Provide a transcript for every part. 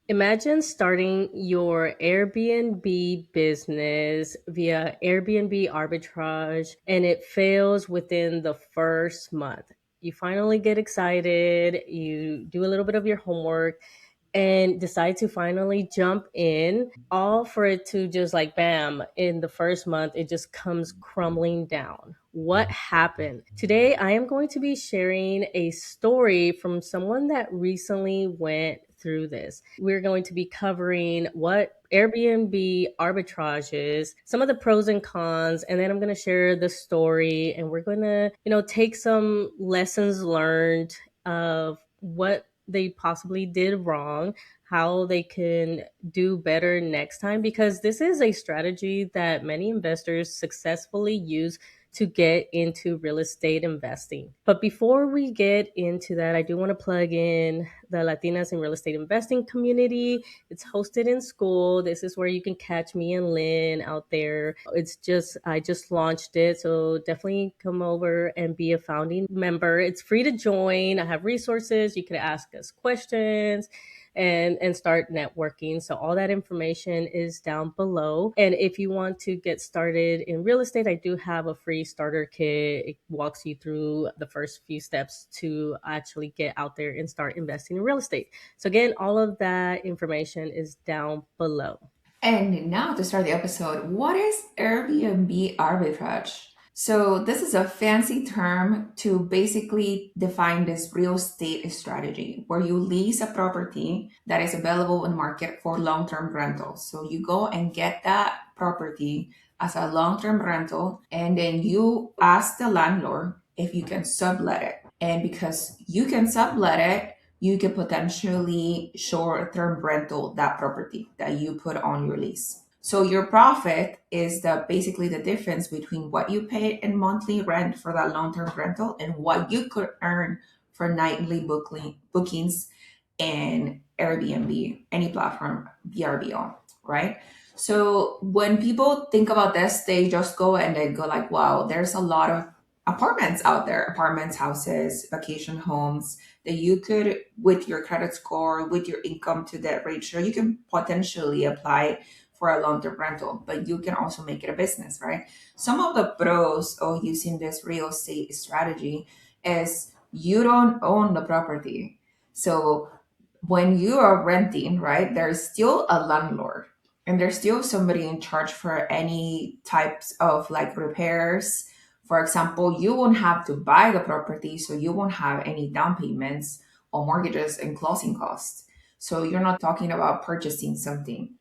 Imagine starting your Airbnb business via Airbnb Arbitrage and it fails within the first month. You finally get excited, you do a little bit of your homework, and decide to finally jump in, all for it to just like bam, in the first month, it just comes crumbling down. What happened? Today, I am going to be sharing a story from someone that recently went through this. We're going to be covering what Airbnb arbitrage is, some of the pros and cons, and then I'm going to share the story and we're going to, take some lessons learned of what they possibly did wrong, how they can do better next time, because this is a strategy that many investors successfully use to get into real estate investing. But before we get into that, I do want to plug in the Latinas in Real Estate Investing community. It's hosted in school. This is where you can catch me and Lynn out there. I just launched it. So definitely come over and be a founding member. It's free to join. I have resources. You can ask us questions and start networking. So all that information is down below. And if you want to get started in real estate, I do have a free starter kit. It walks you through the first few steps to actually get out there and start investing in real estate. So again, all of that information is down below. And now to start the episode, what is Airbnb arbitrage? So this is a fancy term to basically define this real estate strategy where you lease a property that is available in the market for long-term rentals. So you go and get that property as a long-term rental and then you ask the landlord if you can sublet it. And because you can sublet it, you can potentially short-term rental that property that you put on your lease. So your profit is basically the difference between what you pay in monthly rent for that long-term rental and what you could earn for nightly bookings in Airbnb, any platform, VRBO, right? So when people think about this, they just go and they go like, wow, there's a lot of apartments out there, apartments, houses, vacation homes that you could, with your credit score, with your income to debt ratio, you can potentially apply for a long-term rental, but you can also make it a business, right? Some of the pros of using this real estate strategy is you don't own the property. So when you are renting, right, there's still a landlord and there's still somebody in charge for any types of like repairs. For example, you won't have to buy the property, so you won't have any down payments or mortgages and closing costs. So you're not talking about purchasing something.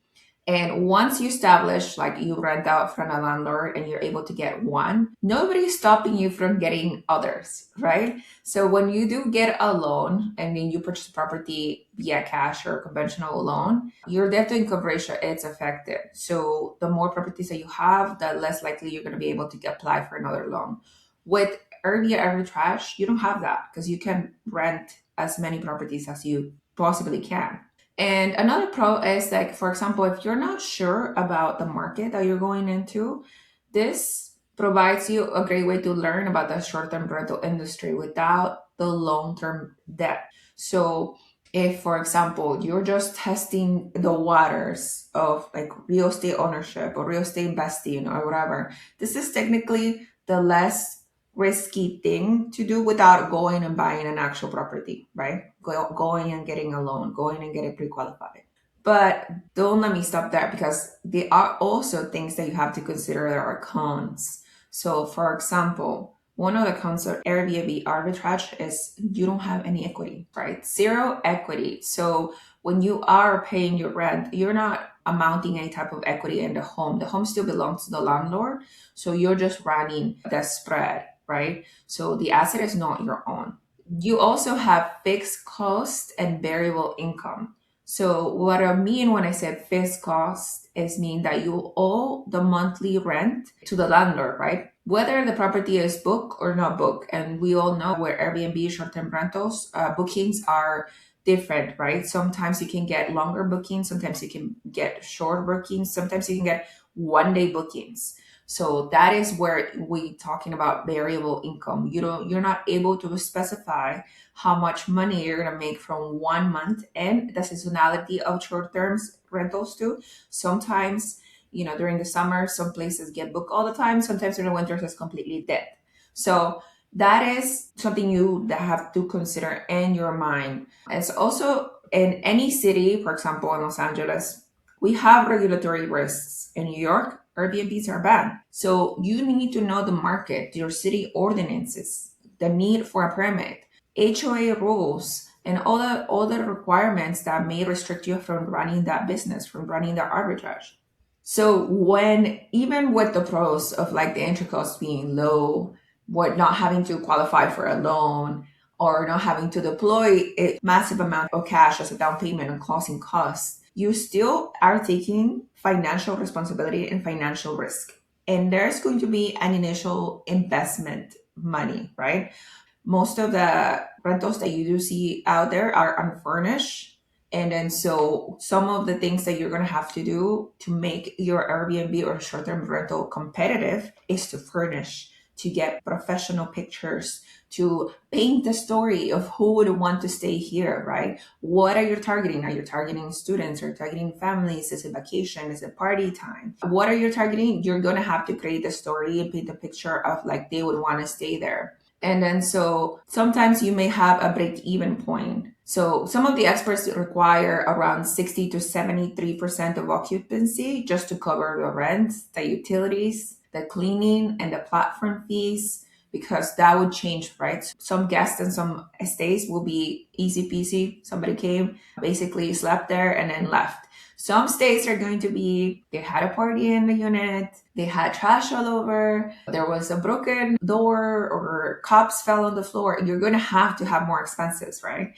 And once you establish, like you rent out from a landlord and you're able to get one, nobody's stopping you from getting others, right? So when you do get a loan and then you purchase property via cash or conventional loan, your debt to income ratio is affected. So the more properties that you have, the less likely you're going to be able to apply for another loan. With Airbnb arbitrage, you don't have that because you can rent as many properties as you possibly can. And another pro is like, for example, if you're not sure about the market that you're going into, this provides you a great way to learn about the short-term rental industry without the long-term debt. So if, for example, you're just testing the waters of like real estate ownership or real estate investing or whatever, this is technically the less risky thing to do without going and buying an actual property, right? Going and getting a loan, going and getting pre-qualified. But don't let me stop there because there are also things that you have to consider. There are cons. So, for example, one of the cons of Airbnb arbitrage is you don't have any equity, right? Zero equity. So when you are paying your rent, you're not amounting any type of equity in the home. The home still belongs to the landlord. So you're just running the spread, right? So the asset is not your own. You also have fixed cost and variable income. So what I mean when I said fixed cost is mean that you owe the monthly rent to the landlord, right? Whether the property is booked or not booked. And we all know where Airbnb short-term rentals bookings are different, right? Sometimes you can get longer bookings, sometimes you can get short bookings, sometimes you can get one day bookings. So that is where we talking about variable income. You're not able to specify how much money you're gonna make from 1 month, and the seasonality of short term rentals too. Sometimes, during the summer, some places get booked all the time. Sometimes during the winters, it's completely dead. So that is something you that have to consider in your mind. It's also in any city, for example, in Los Angeles, we have regulatory risks. In New York, Airbnbs are banned. So you need to know the market, your city ordinances, the need for a permit, HOA rules, and all the requirements that may restrict you from running that business, from running the arbitrage. So when even with the pros of like the entry cost being low, what not having to qualify for a loan or not having to deploy a massive amount of cash as a down payment on closing costs, you still are taking financial responsibility and financial risk. And there's going to be an initial investment money, right? Most of the rentals that you do see out there are unfurnished. And then so some of the things that you're going to have to do to make your Airbnb or short term rental competitive is to furnish, to get professional pictures, to paint the story of who would want to stay here, right? What are you targeting? Are you targeting students? Are you targeting families? Is it vacation? Is it party time? What are you targeting? You're going to have to create the story and paint the picture of like they would want to stay there. And then so sometimes you may have a break even point. So some of the experts require around 60 to 73% of occupancy just to cover the rent, the utilities, the cleaning, and the platform fees, because that would change, right? Some guests and some stays will be easy peasy. Somebody came, basically slept there, and then left. Some states are going to be, they had a party in the unit, they had trash all over, there was a broken door, or cups fell on the floor. You're going to have more expenses, right?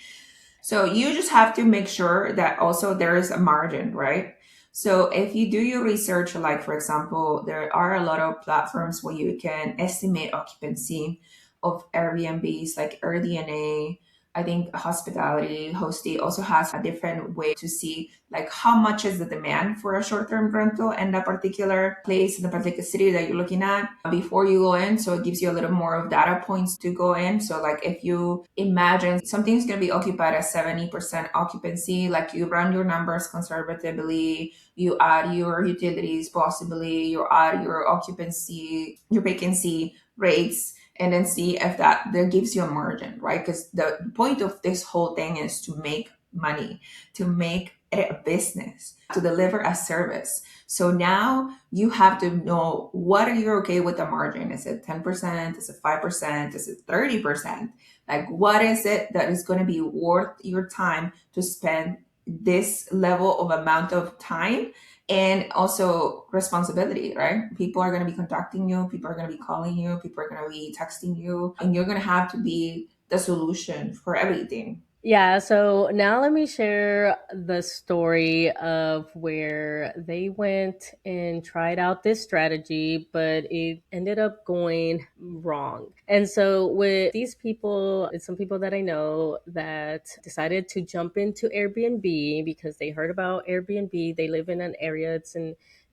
So you just have to make sure that also there is a margin, right? So if you do your research, like for example, there are a lot of platforms where you can estimate occupancy of Airbnbs like AirDNA. I think hospitality, Hosty also has a different way to see like how much is the demand for a short-term rental in that particular place, in the particular city that you're looking at before you go in. So it gives you a little more of data points to go in. So like if you imagine something's going to be occupied at 70% occupancy, like you run your numbers conservatively, you add your utilities, possibly you add your occupancy, your vacancy rates, and then see if that gives you a margin, right? Because the point of this whole thing is to make money, to make it a business, to deliver a service. So now you have to know, what are you okay with the margin? Is it 10%? Is it 5%? Is it 30%? Like what is it that is going to be worth your time to spend this level of amount of time, and also responsibility, right? People are going to be contacting you, people are going to be calling you, people are going to be texting you, and you're going to have to be the solution for everything. Yeah, so now let me share the story of where they went and tried out this strategy, but it ended up going wrong. And so, with these people, it's some people that I know that decided to jump into Airbnb because they heard about Airbnb. They live in an area,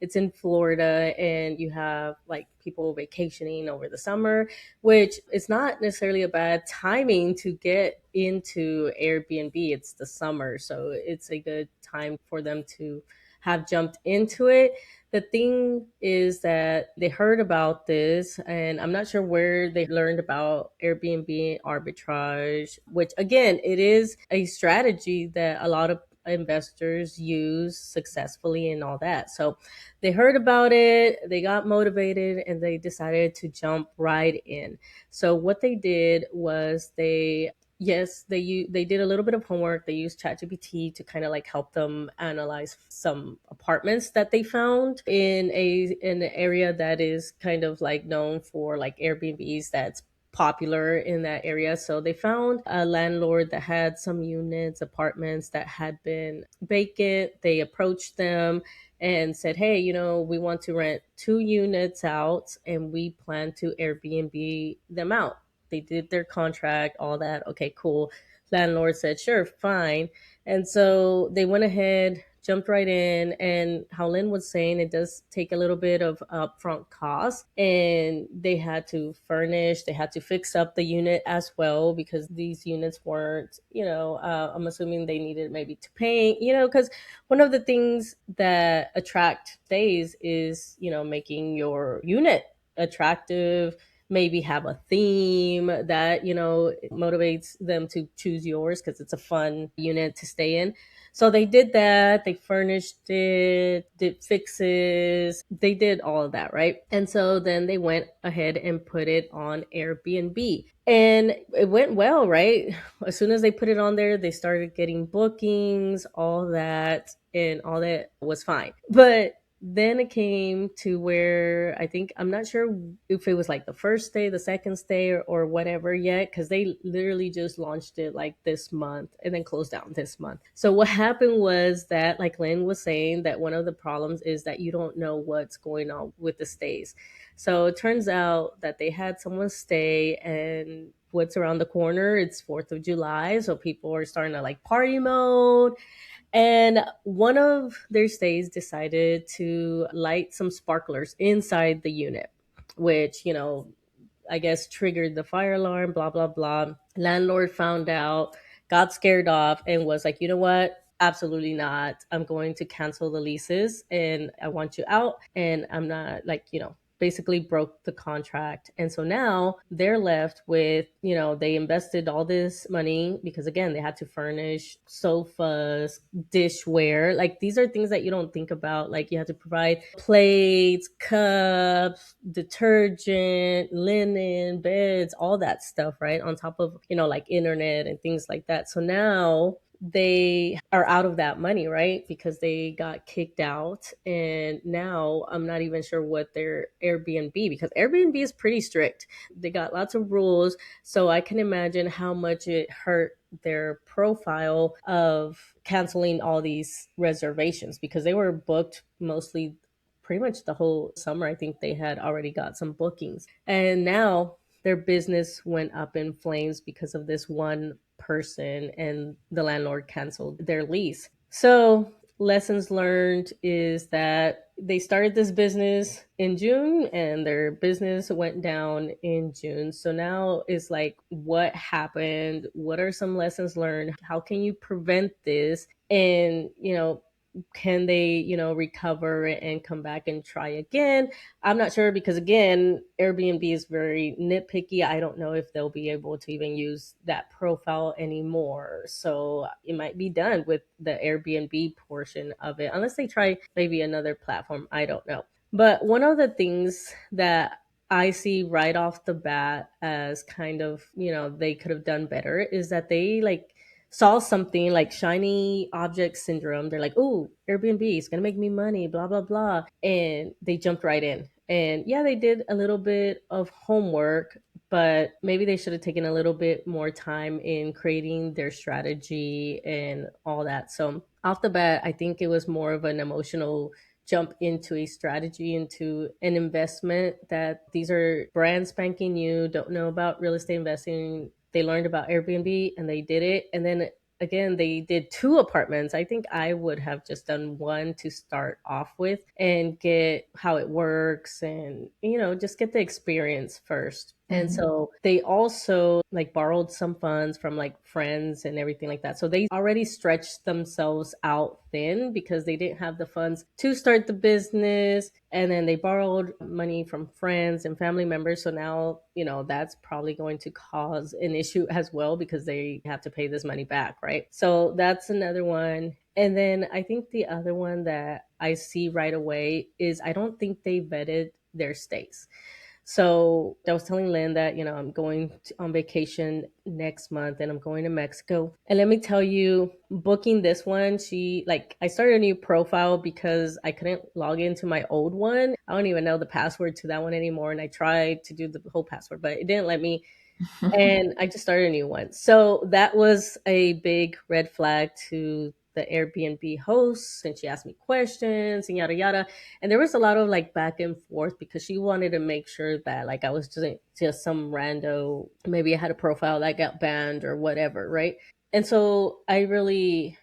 it's in Florida, and you have like people vacationing over the summer, which is not necessarily a bad timing to get into Airbnb. It's the summer, so it's a good time for them to have jumped into it. The thing is that they heard about this, and I'm not sure where they learned about Airbnb arbitrage, which again, it is a strategy that a lot of investors use successfully and all that. So they heard about it, they got motivated, and they decided to jump right in. So what they did was they did a little bit of homework. They used ChatGPT to kind of like help them analyze some apartments that they found in an area that is kind of like known for like Airbnbs that's popular in that area. So they found a landlord that had some units, apartments that had been vacant. They approached them and said, "Hey, we want to rent 2 units out and we plan to Airbnb them out." They did their contract, all that. Okay, cool. Landlord said, "Sure, fine." And so they went ahead, jumped right in. And how Lynn was saying, it does take a little bit of upfront cost, and they had to furnish, they had to fix up the unit as well, because these units weren't, I'm assuming they needed maybe to paint, because one of the things that attract stays is, making your unit attractive, maybe have a theme that, motivates them to choose yours because it's a fun unit to stay in. So they did that, they furnished it, did fixes, they did all of that, right? And so then they went ahead and put it on Airbnb. And it went well, right? As soon as they put it on there, they started getting bookings, all that, and all that was fine. But then it came to where I think, I'm not sure if it was like the first day, the second day, or whatever yet, because they literally just launched it like this month and then closed down this month. So what happened was that, like Lynn was saying, that one of the problems is that you don't know what's going on with the stays. So it turns out that they had someone stay, and what's around the corner, it's 4th of July, so people are starting to like party mode. And one of their stays decided to light some sparklers inside the unit, which, I guess triggered the fire alarm, blah, blah, blah. Landlord found out, got scared off, and was like, you know what? Absolutely not. I'm going to cancel the leases and I want you out. And I'm not, like, basically broke the contract. And so now they're left with, they invested all this money because, again, they had to furnish sofas, dishware. Like, these are things that you don't think about. Like, you have to provide plates, cups, detergent, linen, beds, all that stuff, right? On top of, like internet and things like that. So now they are out of that money, right? Because they got kicked out. And now I'm not even sure what their Airbnb, because Airbnb is pretty strict. They got lots of rules. So I can imagine how much it hurt their profile of canceling all these reservations, because they were booked mostly pretty much the whole summer. I think they had already got some bookings. And now their business went up in flames because of this one person, and the landlord canceled their lease. So, lessons learned is that they started this business in June and their business went down in June. So now it's like, what happened? What are some lessons learned? How can you prevent this? And, can they, recover and come back and try again? I'm not sure, because, again, Airbnb is very nitpicky. I don't know if they'll be able to even use that profile anymore. So it might be done with the Airbnb portion of it, unless they try maybe another platform. I don't know. But one of the things that I see right off the bat as kind of, they could have done better is that they like saw something like shiny object syndrome. They're like, oh, Airbnb is going to make me money, blah, blah, blah. And they jumped right in. And yeah, they did a little bit of homework, but maybe they should have taken a little bit more time in creating their strategy and all that. So off the bat, I think it was more of an emotional jump into a strategy, into an investment, that these are brand spanking new, don't know about real estate investing. They learned about Airbnb and they did it. And then again, they did two apartments. I think I would have just done one to start off with and get how it works, and, just get the experience first. And Mhm. so they also like borrowed some funds from like friends and everything like that. So they already stretched themselves out thin because they didn't have the funds to start the business. And then they borrowed money from friends and family members. So now, that's probably going to cause an issue as well, because they have to pay this money back, right? So that's another one. And then I think the other one that I see right away is, I don't think they vetted their stays. So I was telling Lynn that, I'm going on vacation next month and I'm going to Mexico. And let me tell you, booking this one, I started a new profile because I couldn't log into my old one. I don't even know the password to that one anymore. And I tried to do the whole password, but it didn't let me. And I just started a new one. So that was a big red flag to the Airbnb host. And she asked me questions and yada yada. And there was a lot of like back and forth, because she wanted to make sure that like I was just some rando, maybe I had a profile that got banned or whatever, right? And so I really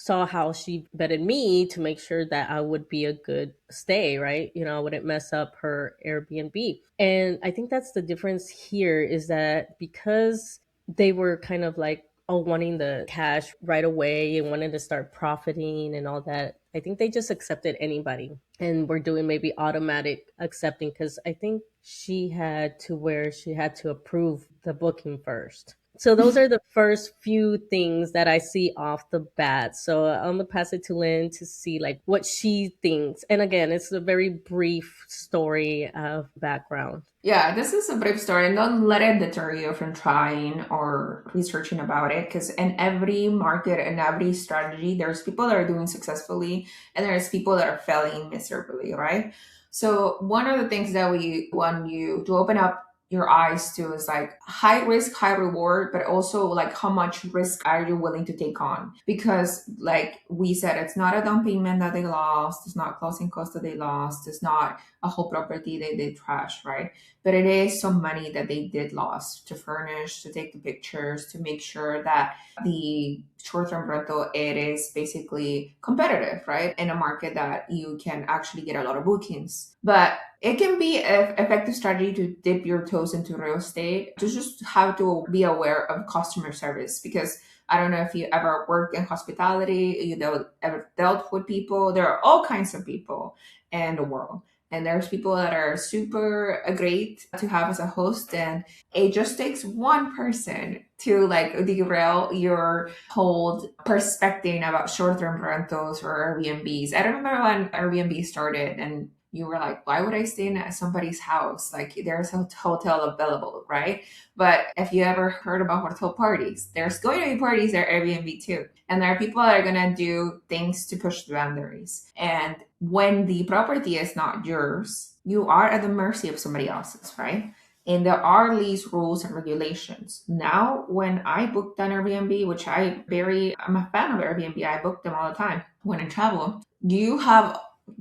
saw how she vetted me to make sure that I would be a good stay, right? I wouldn't mess up her Airbnb. And I think that's the difference here, is that because they were kind of like, oh, wanting the cash right away and wanted to start profiting and all that, I think they just accepted anybody and were doing maybe automatic accepting, because I think she had to where she had to approve the booking first. So those are the first few things that I see off the bat. So I'm gonna pass it to Lynn to see like what she thinks. And again, it's a very brief story of background. Yeah, this is a brief story, and don't let it deter you from trying or researching about it. Because in every market and every strategy, there's people that are doing successfully, and there's people that are failing miserably, right? So one of the things that we want you to open up your eyes to is like high risk, high reward, but also like how much risk are you willing to take on? Because like we said, it's not a down payment that they lost, it's not closing costs that they lost, it's not a whole property they trash, right? But it is some money that they did lost to furnish, to take the pictures, to make sure that the short-term rental, it is basically competitive, right? In a market that you can actually get a lot of bookings. But it can be an effective strategy to dip your toes into real estate. You just have to be aware of customer service, because I don't know if you ever worked in hospitality, ever dealt with people. There are all kinds of people in the world. And there's people that are super great to have as a host, and it just takes one person to like derail your whole perspective about short-term rentals or Airbnbs. I remember when Airbnb started and you were like, why would I stay in somebody's house? Like there's a hotel available, right? But if you ever heard about hotel parties, there's going to be parties at Airbnb too. And there are people that are going to do things to push the boundaries. And when the property is not yours, you are at the mercy of somebody else's, right? And there are lease rules and regulations. Now, when I booked an Airbnb, which I'm a fan of Airbnb, I book them all the time when I travel. You have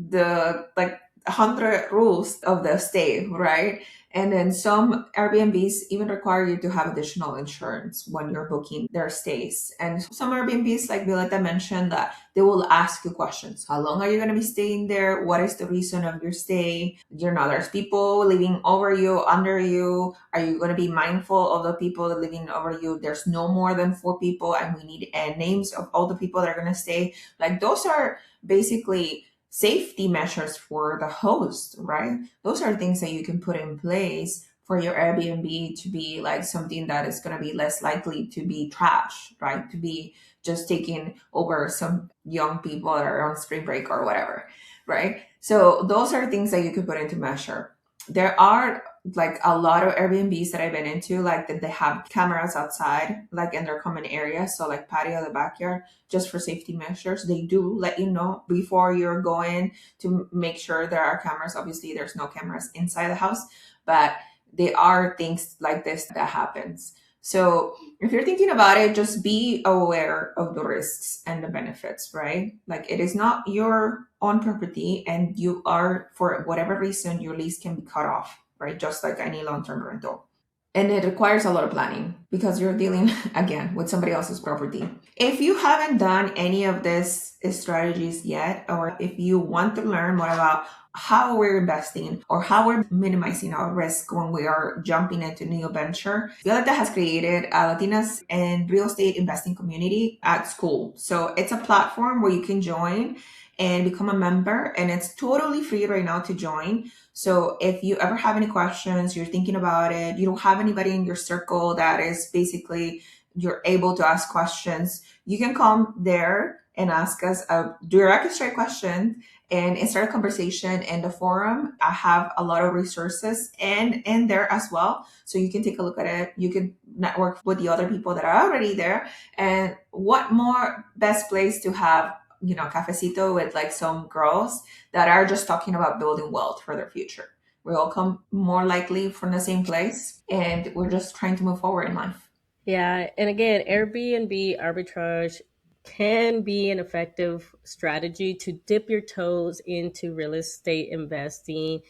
the like 100 rules of the stay, right? And then some Airbnbs even require you to have additional insurance when you're booking their stays. And some Airbnbs, like Violeta mentioned, that they will ask you questions. How long are you going to be staying there? What is the reason of your stay? There's people living over you, under you. Are you going to be mindful of the people living over you? There's no more than 4 people, and we need names of all the people that are going to stay. Like those are basically safety measures for the host, right? Those are things that you can put in place for your Airbnb to be like something that is going to be less likely to be trash, right? To be just taking over some young people that are on spring break or whatever, right? So those are things that you could put into measure. There are like a lot of Airbnbs that I've been into, like that they have cameras outside, like in their common area. So like patio, the backyard, just for safety measures. They do let you know before you're going to make sure there are cameras. Obviously, there's no cameras inside the house, but there are things like this that happens. So if you're thinking about it, just be aware of the risks and the benefits, right? Like it is not your own property, and you are, for whatever reason, your lease can be cut off, right? Just like any long-term rental. And it requires a lot of planning because you're dealing again with somebody else's property. If you haven't done any of these strategies yet, or if you want to learn more about how we're investing or how we're minimizing our risk when we are jumping into new venture, Violeta has created a Latinas and real estate investing community at school. So it's a platform where you can join and become a member, and it's totally free right now to join. So if you ever have any questions, you're thinking about it, you don't have anybody in your circle that is basically you're able to ask questions, you can come there and ask us a direct straight question and start a conversation in the forum. I have a lot of resources and in there as well. So you can take a look at it. You can network with the other people that are already there. And what more best place to have, cafecito with like some girls that are just talking about building wealth for their future. We all come more likely from the same place, and we're just trying to move forward in life. Yeah, and again, Airbnb arbitrage can be an effective strategy to dip your toes into real estate investing.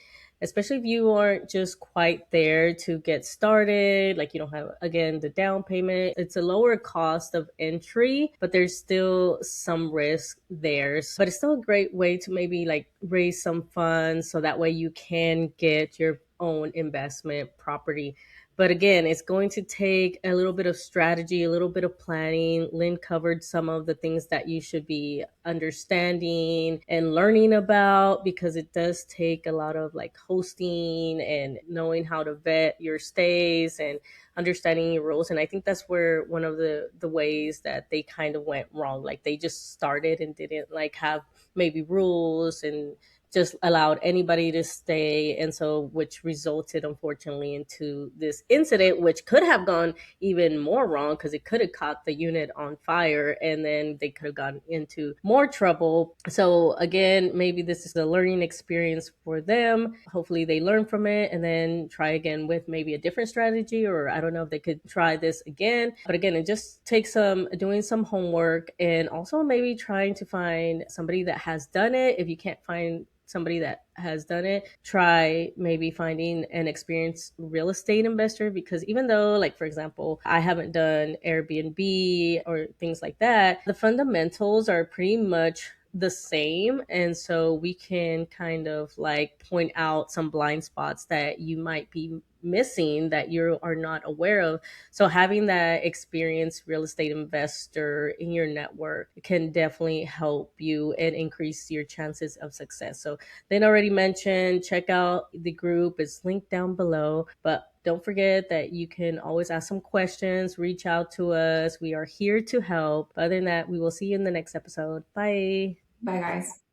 especially if you aren't just quite there to get started. Like you don't have, again, the down payment. It's a lower cost of entry, but there's still some risk there. But it's still a great way to maybe like raise some funds so that way you can get your own investment property. But again, it's going to take a little bit of strategy, a little bit of planning. Lynn covered some of the things that you should be understanding and learning about, because it does take a lot of like hosting and knowing how to vet your stays and understanding your rules. And I think that's where one of the ways that they kind of went wrong. Like they just started and didn't like have maybe rules and just allowed anybody to stay, and so which resulted unfortunately into this incident, which could have gone even more wrong because it could have caught the unit on fire and then they could have gotten into more trouble. So again, maybe this is a learning experience for them. Hopefully they learn from it and then try again with maybe a different strategy, or I don't know if they could try this again. But again, it just takes some doing some homework and also maybe trying to find somebody that has done it. If you can't find somebody that has done it, try maybe finding an experienced real estate investor, because even though, like, for example, I haven't done Airbnb or things like that, the fundamentals are pretty much the same. And so we can kind of like point out some blind spots that you might be missing that you are not aware of. So having that experienced real estate investor in your network can definitely help you and increase your chances of success. So Lynn already mentioned, check out the group. It's linked down below. But don't forget that you can always ask some questions, reach out to us. We are here to help. Other than that, we will see you in the next episode. Bye. Bye, guys.